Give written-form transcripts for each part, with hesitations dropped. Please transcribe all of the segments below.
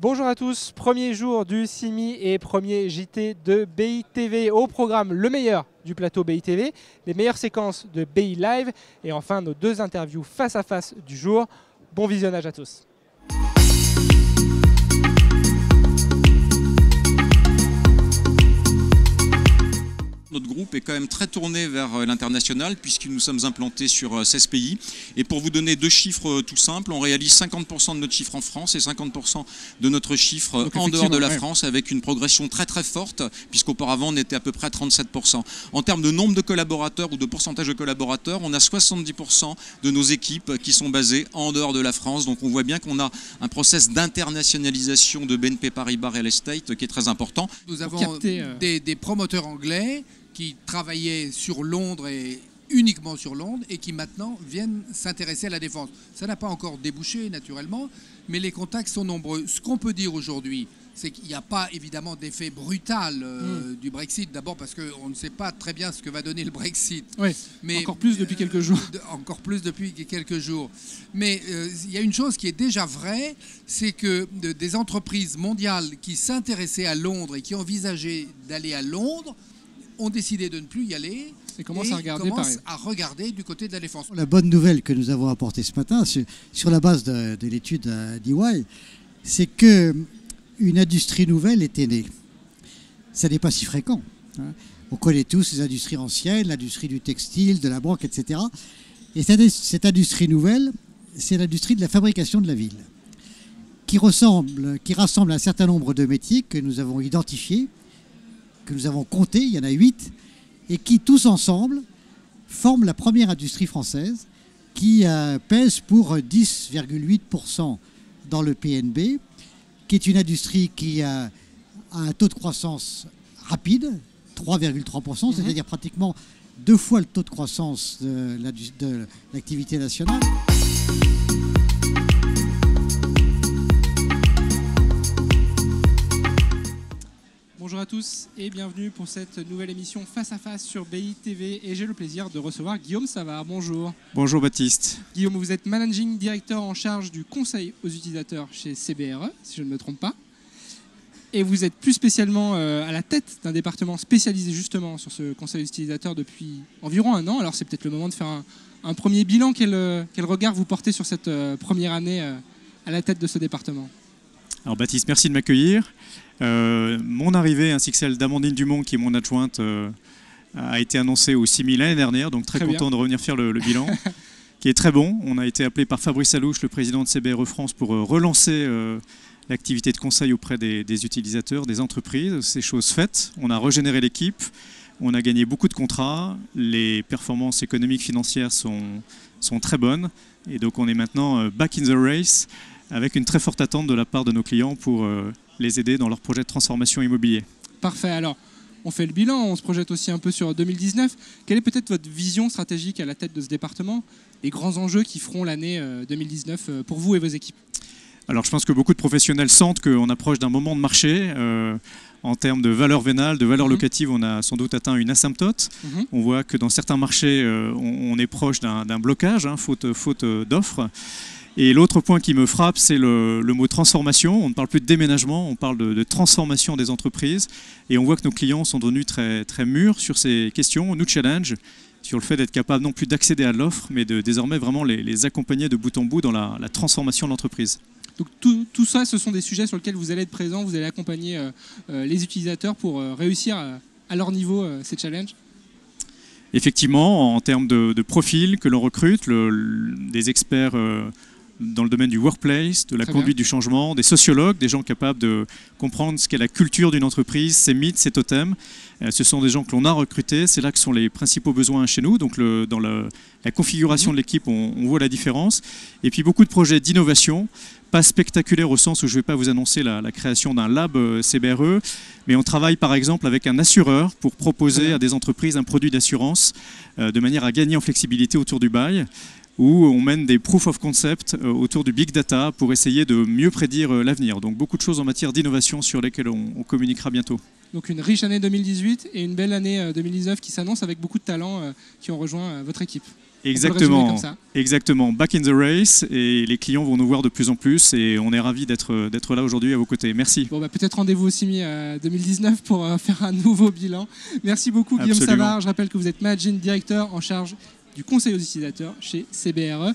Bonjour à tous, premier jour du CIMI et premier JT de BI TV. Au programme le meilleur du plateau BI TV, les meilleures séquences de BI Live et enfin nos deux interviews face à face du jour. Bon visionnage à tous. Notre groupe est quand même très tourné vers l'international puisque nous sommes implantés sur 16 pays. Et pour vous donner deux chiffres tout simples, on réalise 50% de notre chiffre en France et 50% de notre chiffre en dehors de la France avec une progression très très forte puisqu'auparavant on était à peu près à 37%. En termes de nombre de collaborateurs ou de pourcentage de collaborateurs, on a 70% de nos équipes qui sont basées en dehors de la France. Donc on voit bien qu'on a un process d'internationalisation de BNP Paribas Real Estate qui est très important. Nous avons des promoteurs anglais qui travaillaient sur Londres et uniquement sur Londres et qui maintenant viennent s'intéresser à la défense. Ça n'a pas encore débouché naturellement, mais les contacts sont nombreux. Ce qu'on peut dire aujourd'hui, c'est qu'il n'y a pas évidemment d'effet brutal du Brexit. D'abord parce qu'on ne sait pas très bien ce que va donner le Brexit. Oui, mais encore plus depuis quelques jours. Encore plus depuis quelques jours. Mais il y a une chose qui est déjà vraie, c'est que des entreprises mondiales qui s'intéressaient à Londres et qui envisageaient d'aller à Londres ont décidé de ne plus y aller et commencent à regarder du côté de la défense. La bonne nouvelle que nous avons apportée ce matin, sur la base de l'étude d'EY, c'est qu'une industrie nouvelle était née. Ça n'est pas si fréquent. On connaît tous les industries anciennes, l'industrie du textile, de la banque, etc. Et cette industrie nouvelle, c'est l'industrie de la fabrication de la ville, qui rassemble un certain nombre de métiers que nous avons identifiés, que nous avons compté, il y en a 8, et qui tous ensemble forment la première industrie française qui pèse pour 10,8% dans le PNB, qui est une industrie qui a un taux de croissance rapide, 3,3%, c'est-à-dire pratiquement 2 fois le taux de croissance de l'activité nationale. Bonjour à tous et bienvenue pour cette nouvelle émission Face à Face sur BI TV et j'ai le plaisir de recevoir Guillaume Savard. Bonjour. Bonjour Baptiste. Guillaume, vous êtes Managing Director en charge du conseil aux utilisateurs chez CBRE, si je ne me trompe pas. Et vous êtes plus spécialement à la tête d'un département spécialisé justement sur ce conseil aux utilisateurs depuis environ 1 an. Alors c'est peut-être le moment de faire un premier bilan. Quel regard vous portez sur cette première année à la tête de ce département ? Alors Baptiste, merci de m'accueillir. Mon arrivée ainsi que celle d'Amandine Dumont, qui est mon adjointe, a été annoncée au CIMI l'année dernière, donc très content de revenir faire le bilan, qui est très bon. On a été appelé par Fabrice Alouche, le président de CBRE France, pour relancer l'activité de conseil auprès des utilisateurs, des entreprises. C'est chose faite. On a régénéré l'équipe, on a gagné beaucoup de contrats, les performances économiques financières sont très bonnes, et donc on est maintenant back in the race, avec une très forte attente de la part de nos clients pour les aider dans leur projet de transformation immobilier. Parfait. Alors, on fait le bilan, on se projette aussi un peu sur 2019. Quelle est peut-être votre vision stratégique à la tête de ce département, les grands enjeux qui feront l'année 2019 pour vous et vos équipes ? Alors, je pense que beaucoup de professionnels sentent qu'on approche d'un moment de marché. En termes de valeur vénale, de valeur locative, on a sans doute atteint une asymptote. On voit que dans certains marchés, on est proche d'un blocage, faute d'offres. Et l'autre point qui me frappe, c'est le mot transformation. On ne parle plus de déménagement, on parle de transformation des entreprises. Et on voit que nos clients sont devenus très, très mûrs sur ces questions, nous challenge sur le fait d'être capable non plus d'accéder à l'offre, mais de désormais vraiment les accompagner de bout en bout dans la transformation de l'entreprise. Donc tout ça, ce sont des sujets sur lesquels vous allez être présent, vous allez accompagner les utilisateurs pour réussir à leur niveau ces challenges. Effectivement, en termes de profils que l'on recrute, des experts dans le domaine du workplace, de la conduite du changement, des sociologues, des gens capables de comprendre ce qu'est la culture d'une entreprise, ses mythes, ses totems. Ce sont des gens que l'on a recrutés, c'est là que sont les principaux besoins chez nous. Donc dans la configuration de l'équipe, on voit la différence. Et puis beaucoup de projets d'innovation, pas spectaculaires au sens où je ne vais pas vous annoncer la création d'un lab CBRE, mais on travaille par exemple avec un assureur pour proposer à des entreprises un produit d'assurance de manière à gagner en flexibilité autour du bail, où on mène des proof of concept autour du big data pour essayer de mieux prédire l'avenir. Donc beaucoup de choses en matière d'innovation sur lesquelles on communiquera bientôt. Donc une riche année 2018 et une belle année 2019 qui s'annonce avec beaucoup de talents qui ont rejoint votre équipe. Exactement, comme ça. exactement. Back in the race, et les clients vont nous voir de plus en plus, et on est ravis d'être là aujourd'hui à vos côtés. Merci. Bon, peut-être rendez-vous aussi mis à 2019 pour faire un nouveau bilan. Merci beaucoup Guillaume Absolument. Savard. Je rappelle que vous êtes Managing Director en charge du conseil aux utilisateurs chez CBRE.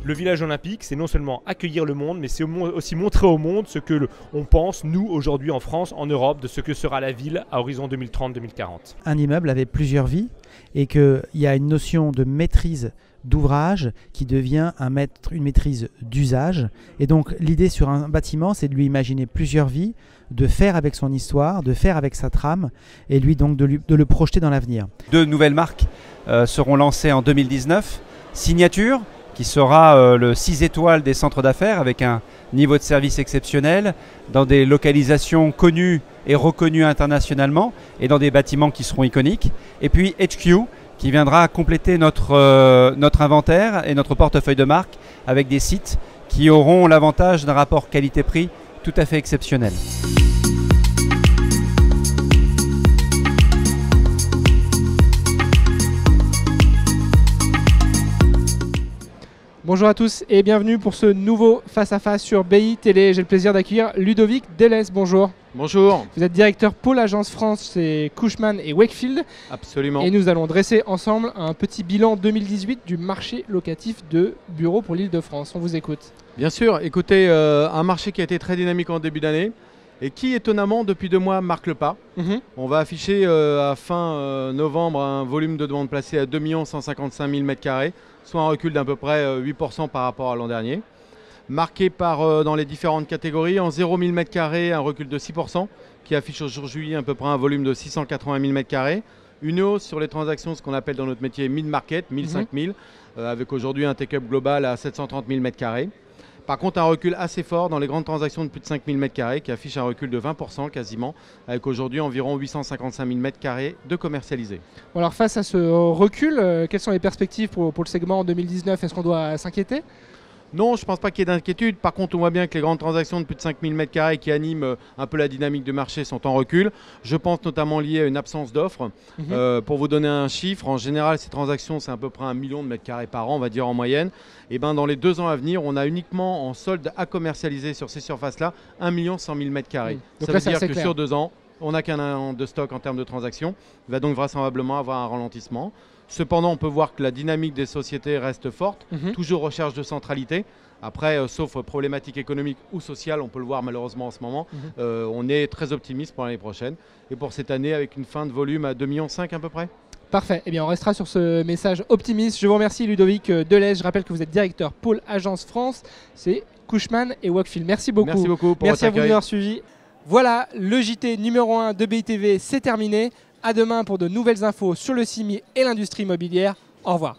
Le village olympique, c'est non seulement accueillir le monde, mais c'est aussi montrer au monde ce que on pense, nous, aujourd'hui en France, en Europe, de ce que sera la ville à horizon 2030-2040. Un immeuble avait plusieurs vies et qu'il y a une notion de maîtrise d'ouvrage qui devient une maîtrise d'usage. Et donc l'idée sur un bâtiment, c'est de lui imaginer plusieurs vies, de faire avec son histoire, de faire avec sa trame, et lui donc de le projeter dans l'avenir. 2 nouvelles marques seront lancées en 2019. Signature, qui sera le 6 étoiles des centres d'affaires avec un niveau de service exceptionnel, dans des localisations connues et reconnues internationalement et dans des bâtiments qui seront iconiques. Et puis HQ, qui viendra compléter notre inventaire et notre portefeuille de marques avec des sites qui auront l'avantage d'un rapport qualité-prix tout à fait exceptionnel. Bonjour à tous et bienvenue pour ce nouveau face-à-face sur BI Télé. J'ai le plaisir d'accueillir Ludovic Delès. Bonjour. Bonjour. Vous êtes directeur pôle agence France chez Cushman & Wakefield. Absolument. Et nous allons dresser ensemble un petit bilan 2018 du marché locatif de bureaux pour l'Île-de-France. On vous écoute. Bien sûr. Écoutez, un marché qui a été très dynamique en début d'année et qui, étonnamment, depuis 2 mois, marque le pas. On va afficher à fin novembre un volume de demande placé à 2 155 000 m², soit un recul d'à peu près 8% par rapport à l'an dernier. Marqué par, dans les différentes catégories, en 0 000 m², un recul de 6%, qui affiche au jour juillet à peu près un volume de 680 000 m². Une hausse sur les transactions, ce qu'on appelle dans notre métier mid-market, 1005 000, avec aujourd'hui un take-up global à 730 000 m². Par contre, un recul assez fort dans les grandes transactions de plus de 5 000 m², qui affiche un recul de 20% quasiment, avec aujourd'hui environ 855 000 m² de commercialisés. Bon, alors face à ce recul, quelles sont les perspectives pour le segment en 2019 ? Est-ce qu'on doit s'inquiéter ? Non, je ne pense pas qu'il y ait d'inquiétude. Par contre, on voit bien que les grandes transactions de plus de 5 000 m² qui animent un peu la dynamique du marché sont en recul. Je pense notamment lié à une absence d'offres. Pour vous donner un chiffre, en général, ces transactions, c'est à peu près 1 million de m² par an, on va dire en moyenne. Et ben, dans les 2 ans à venir, on a uniquement en solde à commercialiser sur ces surfaces-là 1 100 000 m². Ça veut dire que sur 2 ans, on n'a qu'un an de stock en termes de transactions. Il va donc vraisemblablement avoir un ralentissement. Cependant, on peut voir que la dynamique des sociétés reste forte, toujours recherche de centralité. Après, sauf problématique économique ou sociale, on peut le voir malheureusement en ce moment, on est très optimiste pour l'année prochaine. Et pour cette année, avec une fin de volume à 2,5 millions à peu près. Parfait. Eh bien, on restera sur ce message optimiste. Je vous remercie Ludovic Delès. Je rappelle que vous êtes directeur pôle agence France. C'est Cushman & Wakefield. Merci beaucoup. Merci beaucoup pour Merci votre à vous de accueil. nous avoir suivis. Voilà, le JT numéro 1 de BITV, c'est terminé. À demain pour de nouvelles infos sur le CIMI et l'industrie immobilière. Au revoir.